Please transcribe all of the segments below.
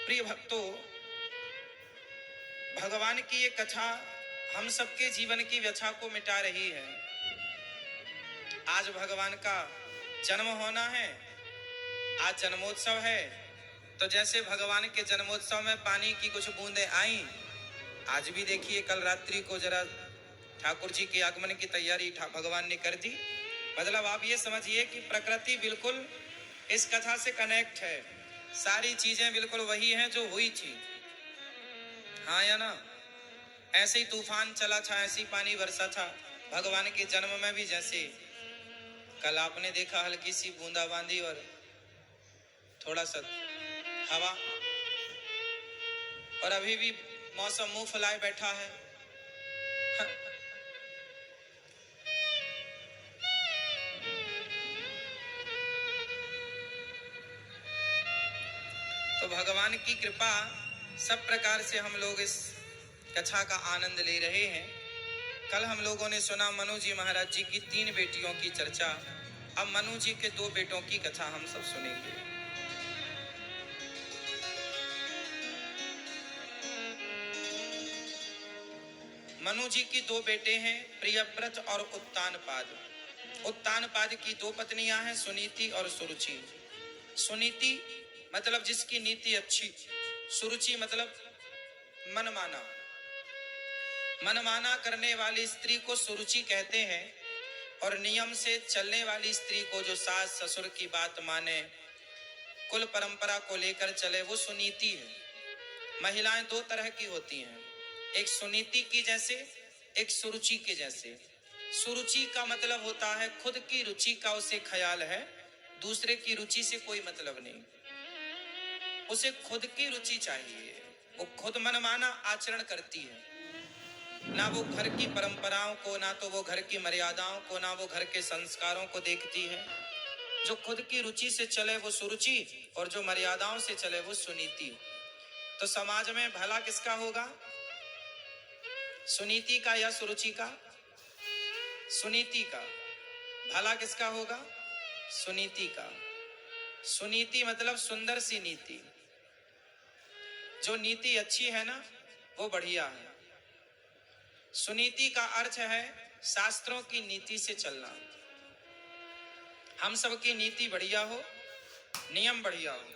प्रिय भक्तों, भगवान की ये कथा हम सबके जीवन की व्यथा को मिटा रही है। आज भगवान का जन्म होना है, आज जन्मोत्सव है। तो जैसे भगवान के जन्मोत्सव में पानी की कुछ बूंदें आई, आज भी देखिए कल रात्रि को जरा ठाकुर जी के आगमन की तैयारी भगवान ने कर दी। मतलब आप ये समझिए कि प्रकृति बिल्कुल इस कथा से कनेक्ट है। सारी चीजें बिल्कुल वही हैं जो हुई थी। हाँ या ना? ऐसे ही तूफान चला था, ऐसी पानी बरसा था भगवान के जन्म में भी। जैसे कल आपने देखा हल्की सी बूंदाबांदी और थोड़ा सा हवा, और अभी भी मौसम मुंह फुलाए बैठा है। तो भगवान की कृपा सब प्रकार से हम लोग इस कथा का आनंद ले रहे हैं। कल हम लोगों ने सुना मनु जी महाराज जी की 3 बेटियों की चर्चा। अब मनु जी के 2 बेटों की कथा हम सब सुनेंगे। मनु जी की 2 बेटे हैं, प्रियव्रत और उत्तानपाद। उत्तानपाद की 2 पत्नियां हैं, सुनीति और सुरुचि। सुनीति मतलब जिसकी नीति अच्छी, सुरुचि मतलब मनमाना। मनमाना करने वाली स्त्री को सुरुचि कहते हैं, और नियम से चलने वाली स्त्री को, जो सास ससुर की बात माने, कुल परंपरा को लेकर चले, वो सुनीति है। महिलाएं 2 तरह की होती हैं, एक सुनीति की जैसे, एक सुरुचि के जैसे। सुरुचि का मतलब होता है खुद की रुचि का उसे ख्याल है, दूसरे की रुचि से कोई मतलब नहीं। उसे खुद की रुचि चाहिए, वो खुद मनमाना आचरण करती है। ना वो घर की परंपराओं को, ना तो वो घर की मर्यादाओं को, ना वो घर के संस्कारों को देखती है। जो खुद की रुचि से चले वो सुरुचि, और जो मर्यादाओं से चले वो सुनीति। तो समाज में भला किसका होगा? सुनीति का या सुरुचि का? सुनीति का। भला किसका होगा? सुनीति का। सुनीति मतलब सुंदर सी नीति। जो नीति अच्छी है ना, वो बढ़िया है। सुनीति का अर्थ है शास्त्रों की नीति से चलना। हम सबकी नीति बढ़िया हो, नियम बढ़िया हो,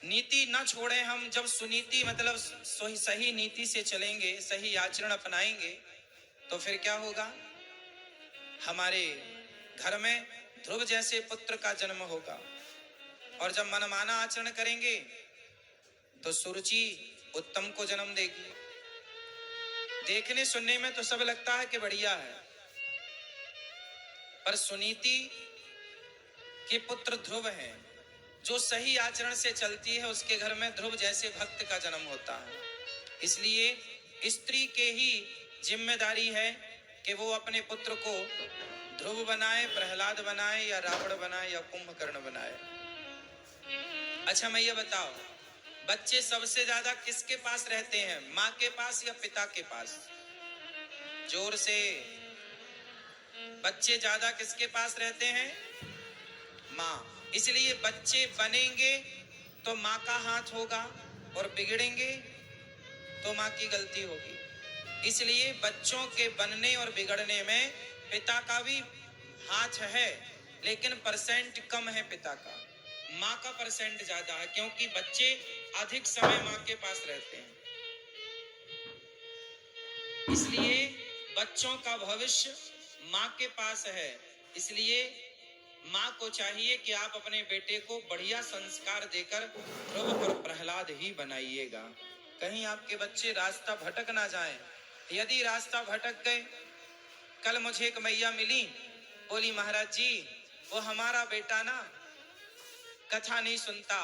नीति न छोड़े हम। जब सुनीति मतलब सही नीति से चलेंगे, सही आचरण अपनाएंगे, तो फिर क्या होगा? हमारे घर में ध्रुव जैसे पुत्र का जन्म होगा। और जब मनमाना आचरण करेंगे तो सुरुचि उत्तम को जन्म देगी। देखने सुनने में तो सब लगता है कि बढ़िया है, पर सुनीति के पुत्र ध्रुव हैं। जो सही आचरण से चलती है, उसके घर में ध्रुव जैसे भक्त का जन्म होता है। इसलिए स्त्री के ही जिम्मेदारी है कि वो अपने पुत्र को ध्रुव बनाए, प्रहलाद बनाए, या रावण बनाए, या कुंभकर्ण बनाए। अच्छा, मैं ये बताओ, बच्चे सबसे ज्यादा किसके पास रहते हैं? माँ के पास या पिता के पास? जोर से। बच्चे ज्यादा किसके पास रहते हैं? माँ। इसलिए बच्चे बनेंगे तो माँ का हाथ होगा, और बिगड़ेंगे तो माँ की गलती होगी। इसलिए बच्चों के बनने और बिगड़ने में पिता का भी हाथ है, लेकिन परसेंट कम है पिता का। माँ का परसेंट ज्यादा है, क्योंकि बच्चे अधिक समय माँ के पास रहते हैं। इसलिए बच्चों का भविष्य माँ के पास है। इसलिए माँ को चाहिए कि आप अपने बेटे को बढ़िया संस्कार देकर ध्रुव और प्रहलाद ही बनाइएगा, कहीं आपके बच्चे रास्ता भटक ना जाएं। यदि रास्ता भटक गए, कल मुझे एक मैया मिली, बोली महाराज जी, वो हमारा बेटा ना कथा नहीं सुनता,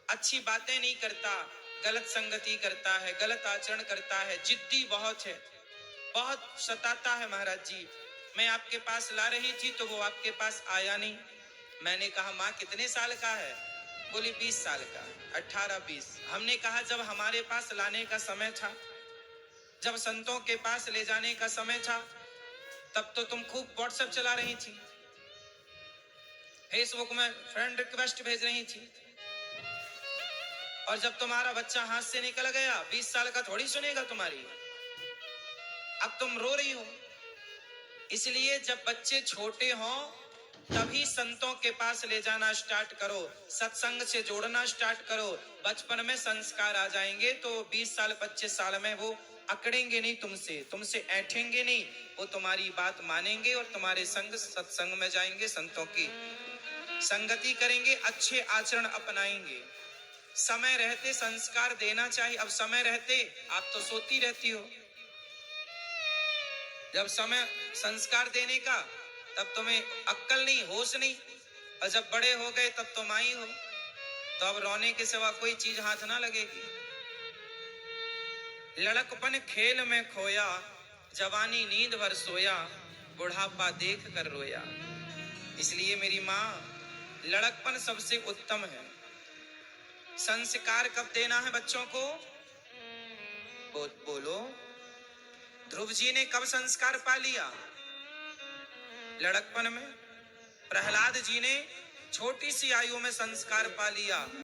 अच्छी बातें नहीं करता, गलत संगति करता है, गलत आचरण करता है, जिद्दी बहुत है, बहुत सताता है महाराज जी। मैं आपके पास ला रही थी तो वो आपके पास आया नहीं। मैंने कहा माँ कितने साल का है? बोली 20 साल का। 18-20। हमने कहा जब हमारे पास लाने का समय था, जब संतों के पास ले जाने का समय था, तब तो तुम खूब व्हाट्सएप चला रही थी, फेसबुक में फ्रेंड रिक्वेस्ट भेज रही थी, और जब तुम्हारा बच्चा हाथ से निकल गया 20 साल का थोड़ी सुनेगा तुम्हारी। अब तुम रो रही हो। इसलिए जब बच्चे छोटे हों तभी संतों के पास ले जाना स्टार्ट करो, सत्संग से जोड़ना स्टार्ट करो। बचपन में संस्कार आ जाएंगे तो 20 साल 25 साल में वो अकड़ेंगे नहीं, तुमसे ऐठेंगे नहीं, वो तुम्हारी बात मानेंगे और तुम्हारे संग सत्संग में जाएंगे, संतों की संगति करेंगे, अच्छे आचरण अपनाएंगे। समय रहते संस्कार देना चाहिए। अब समय रहते आप तो सोती रहती हो, जब समय संस्कार देने का तब तुम्हें अक्ल नहीं, होश नहीं, और जब बड़े हो गए तब तुम आई हो, तो अब रोने के सिवा कोई चीज हाथ ना लगेगी। लड़कपन खेल में खोया, जवानी नींद भर सोया, बुढ़ापा देख कर रोया। इसलिए मेरी माँ, लड़कपन सबसे उत्तम है। संस्कार कब देना है बच्चों को? बोलो। ध्रुव जी ने कब संस्कार पा लिया? लड़कपन में। प्रहलाद जी ने छोटी सी आयु में संस्कार पा लिया।